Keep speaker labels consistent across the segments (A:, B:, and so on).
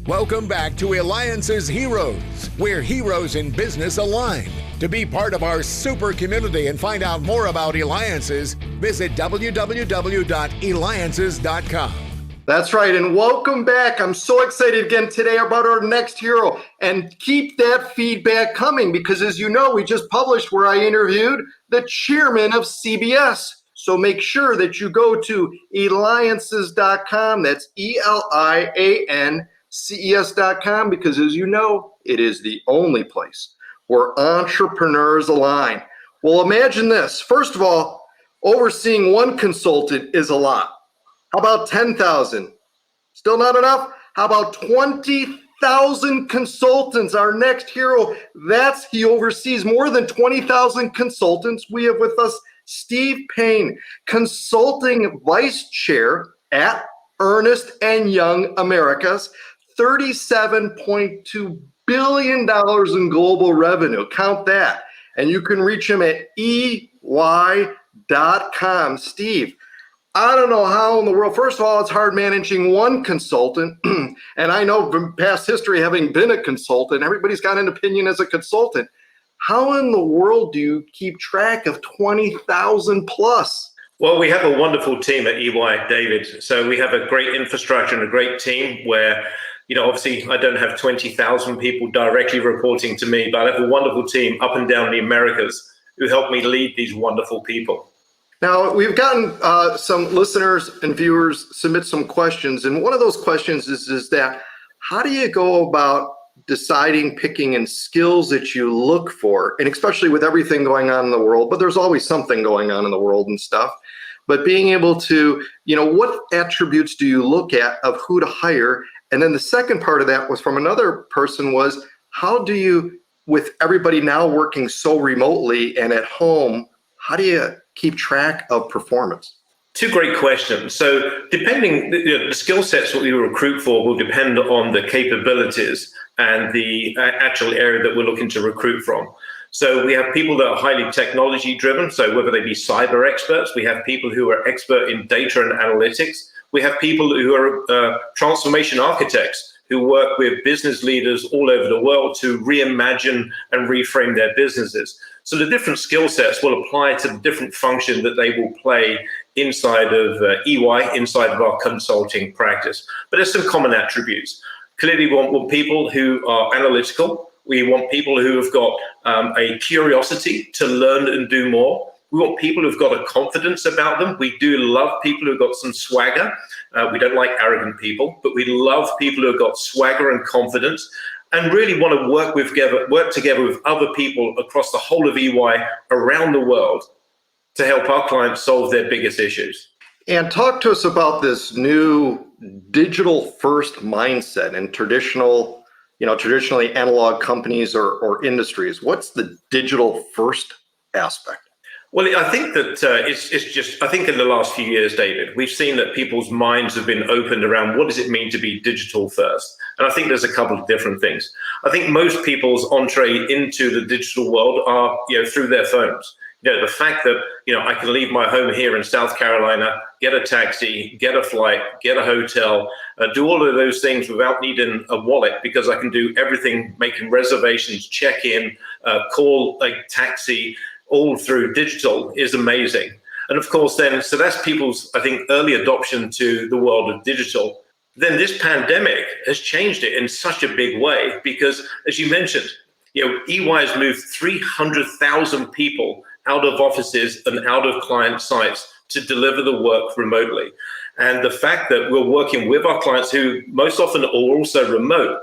A: Welcome back to Eliances Heroes, where heroes in business align. To be part of our super community and find out more about Eliances, visit www.Eliances.com.
B: That's right, and welcome back. I'm so excited again today about our next hero. And keep that feedback coming because, as you know, we just published where I interviewed the chairman of CBS. So make sure that you go to Eliances.com. That's ELIANCES.com because, as you know, it is the only place where entrepreneurs align. Well, imagine this. First of all, overseeing one consultant is a lot. How about 10,000? Still not enough? How about 20,000 consultants? Our next hero, he oversees more than 20,000 consultants. We have with us Steve Payne, Consulting Vice Chair at Ernst & Young Americas, $37.2 billion in global revenue. Count that. And you can reach him at EY.com. Steve, I don't know how in the world. First of all, it's hard managing one consultant. And I know from past history, having been a consultant, everybody's got an opinion as a consultant. How in the world do you keep track of 20,000 plus?
C: Well, we have a wonderful team at EY, David. So we have a great infrastructure and a great team where, obviously I don't have 20,000 people directly reporting to me, but I have a wonderful team up and down the Americas who help me lead these wonderful people.
B: Now, we've gotten some listeners and viewers submit some questions. And one of those questions is that how do you go about deciding, picking, and skills that you look for, and especially with everything going on in the world, but there's always something going on in the world and stuff. But being able to, what attributes do you look at of who to hire? And then the second part of that was from another person was, how do you, with everybody now working so remotely and at home, how do you keep track of performance?
C: Two great questions. So depending, the skill sets that we recruit for will depend on the capabilities and the actual area that we're looking to recruit from. So we have people that are highly technology driven. So whether they be cyber experts, we have people who are expert in data and analytics. We have people who are transformation architects who work with business leaders all over the world to reimagine and reframe their businesses. So the different skill sets will apply to the different function that they will play inside of EY, inside of our consulting practice. But there's some common attributes. Clearly, we want people who are analytical. We want people who have got a curiosity to learn and do more. We want people who've got a confidence about them. We do love people who've got some swagger. We don't like arrogant people, but we love people who've got swagger and confidence and really want to work together with other people across the whole of EY around the world to help our clients solve their biggest issues.
B: And talk to us about this new digital first mindset in traditionally analog companies or industries. What's the digital first aspect?
C: Well, I think that I think in the last few years, David, we've seen that people's minds have been opened around what does it mean to be digital first? And I think there's a couple of different things. I think most people's entree into the digital world are, through their phones. The fact that, I can leave my home here in South Carolina, get a taxi, get a flight, get a hotel, do all of those things without needing a wallet because I can do everything, making reservations, check in, call a taxi, all through digital is amazing. And of course, so that's people's, I think, early adoption to the world of digital. Then this pandemic has changed it in such a big way because, as you mentioned, EY has moved 300,000 people out of offices and out of client sites to deliver the work remotely. And the fact that we're working with our clients who most often are also remote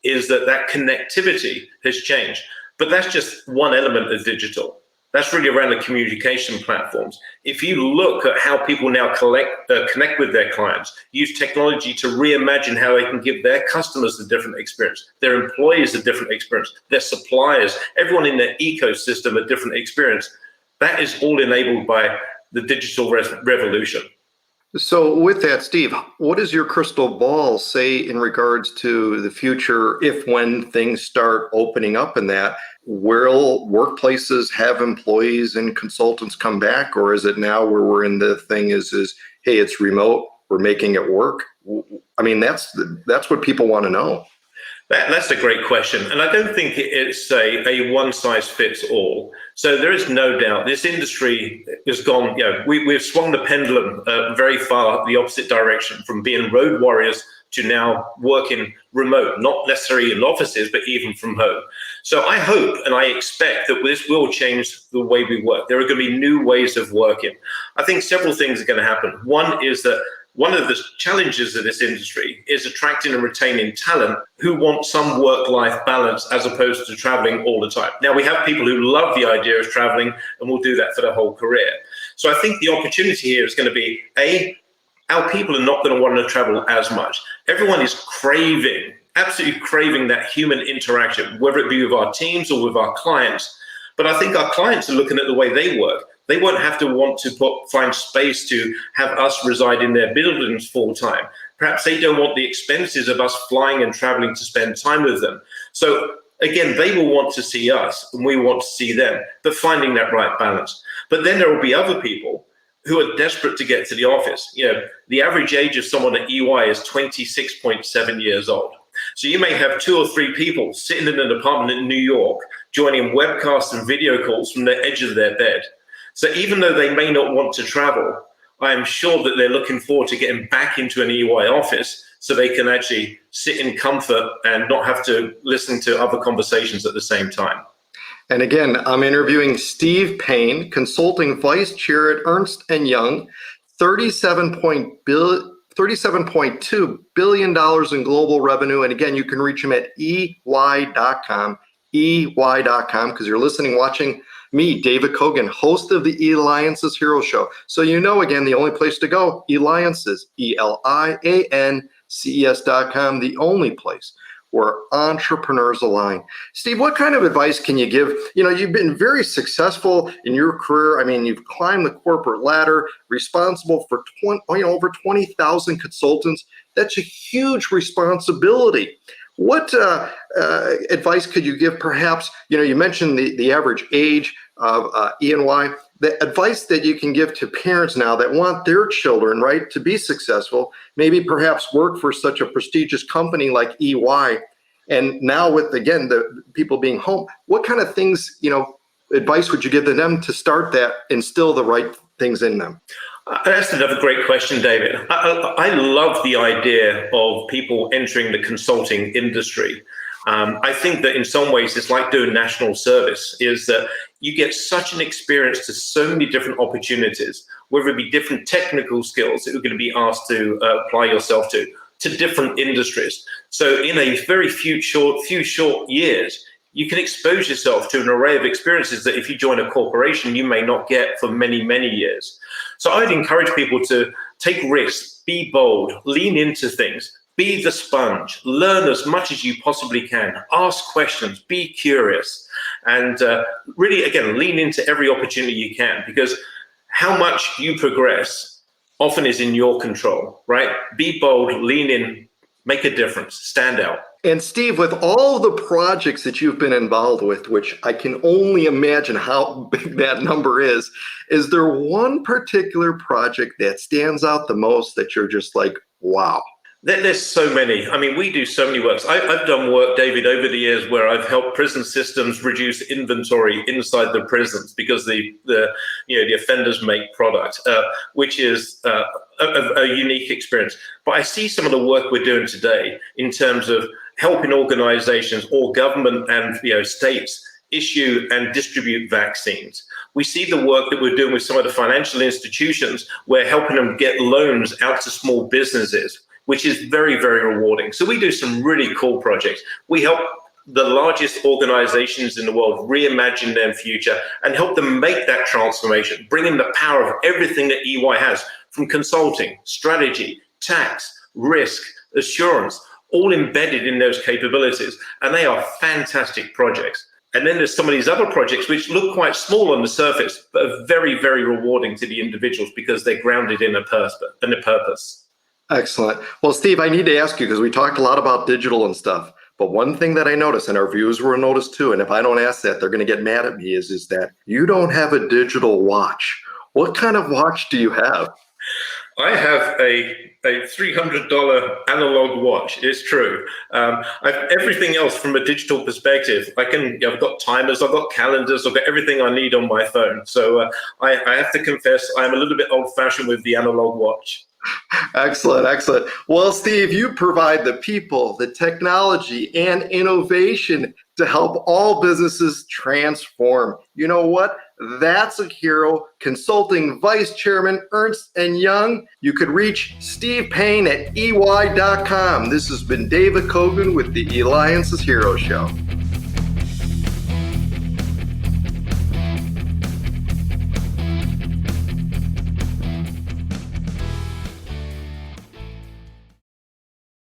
C: is that connectivity has changed. But that's just one element of digital. That's really around the communication platforms. If you look at how people now connect with their clients, use technology to reimagine how they can give their customers a different experience, their employees a different experience, their suppliers, everyone in their ecosystem a different experience, that is all enabled by the digital revolution.
B: So with that, Steve, what does your crystal ball say in regards to the future when things start opening up in that? Will workplaces have employees and consultants come back, or is it now where we're in the thing is hey, it's remote, we're making it work? I mean, that's what people want to know.
C: That's a great question. And I don't think it's a one size fits all. So there is no doubt this industry has gone, we've swung the pendulum very far the opposite direction, from being road warriors to now working remote, not necessarily in offices, but even from home. So I hope and I expect that this will change the way we work. There are going to be new ways of working. I think several things are going to happen. One is that one of the challenges of this industry is attracting and retaining talent who want some work-life balance as opposed to traveling all the time. Now, we have people who love the idea of traveling and will do that for their whole career. So I think the opportunity here is going to be, our people are not going to want to travel as much. Everyone is absolutely craving that human interaction, whether it be with our teams or with our clients. But I think our clients are looking at the way they work. They won't have to want to find space to have us reside in their buildings full time. Perhaps they don't want the expenses of us flying and traveling to spend time with them. So again, they will want to see us and we want to see them, but finding that right balance. But then there will be other people who are desperate to get to the office. The average age of someone at EY is 26.7 years old. So you may have 2 or 3 people sitting in an apartment in New York, joining webcasts and video calls from the edge of their bed. So even though they may not want to travel, I am sure that they're looking forward to getting back into an EY office so they can actually sit in comfort and not have to listen to other conversations at the same time.
B: And again, I'm interviewing Steve Payne, Consulting Vice Chair at Ernst & Young, $37.2 billion in global revenue. And again, you can reach him at EY.com, because you're listening, watching me, David Kogan, host of the Eliances Hero Show. So again, the only place to go, Eliances, ELIANCES.com, the only place where entrepreneurs align. Steve, what kind of advice can you give? You've been very successful in your career. I mean, you've climbed the corporate ladder, responsible for over 20,000 consultants. That's a huge responsibility. What advice could you give? Perhaps, you mentioned the average age of E&Y, the advice that you can give to parents now that want their children, right, to be successful, maybe perhaps work for such a prestigious company like EY. And now with, again, the people being home, what kind of things, advice would you give to them to start that, instill the right things in them?
C: That's another great question, David. I love the idea of people entering the consulting industry. I think that in some ways it's like doing national service, is that you get such an experience to so many different opportunities, whether it be different technical skills that you're going to be asked to apply yourself to different industries. So in a very few short years, you can expose yourself to an array of experiences that if you join a corporation, you may not get for many, many years. So I'd encourage people to take risks, be bold, lean into things, be the sponge, learn as much as you possibly can, ask questions, be curious, and really, again, lean into every opportunity you can, because how much you progress often is in your control, right? Be bold, lean in, make a difference, stand out.
B: And Steve, with all the projects that you've been involved with, which I can only imagine how big that number is there one particular project that stands out the most that you're just like, wow?
C: There's so many. I mean, we do so many works. I've done work, David, over the years where I've helped prison systems reduce inventory inside the prisons because the offenders make product, which is a unique experience. But I see some of the work we're doing today in terms of helping organizations or government and states issue and distribute vaccines. We see the work that we're doing with some of the financial institutions. We're helping them get loans out to small businesses, which is very, very rewarding. So we do some really cool projects. We help the largest organizations in the world reimagine their future and help them make that transformation, bringing the power of everything that EY has, from consulting, strategy, tax, risk, assurance, all embedded in those capabilities. And they are fantastic projects. And then there's some of these other projects which look quite small on the surface, but are very, very rewarding to the individuals because they're grounded in a purpose.
B: Excellent. Well, Steve, I need to ask you, because we talked a lot about digital and stuff, but one thing that I noticed, and our viewers will notice too, and if I don't ask that, they're going to get mad at me, is that you don't have a digital watch. What kind of watch do you have?
C: I have a $300 analog watch. It's true. I've everything else from a digital perspective. I've got timers, I've got calendars, I've got everything I need on my phone. So I have to confess, I'm a little bit old-fashioned with the analog watch.
B: Excellent, excellent. Well, Steve, you provide the people, the technology, and innovation to help all businesses transform. You know what? That's a hero. Consulting Vice Chairman Ernst & Young. You could reach Steve Payne at EY.com. This has been David Kogan with the Eliances Hero Show.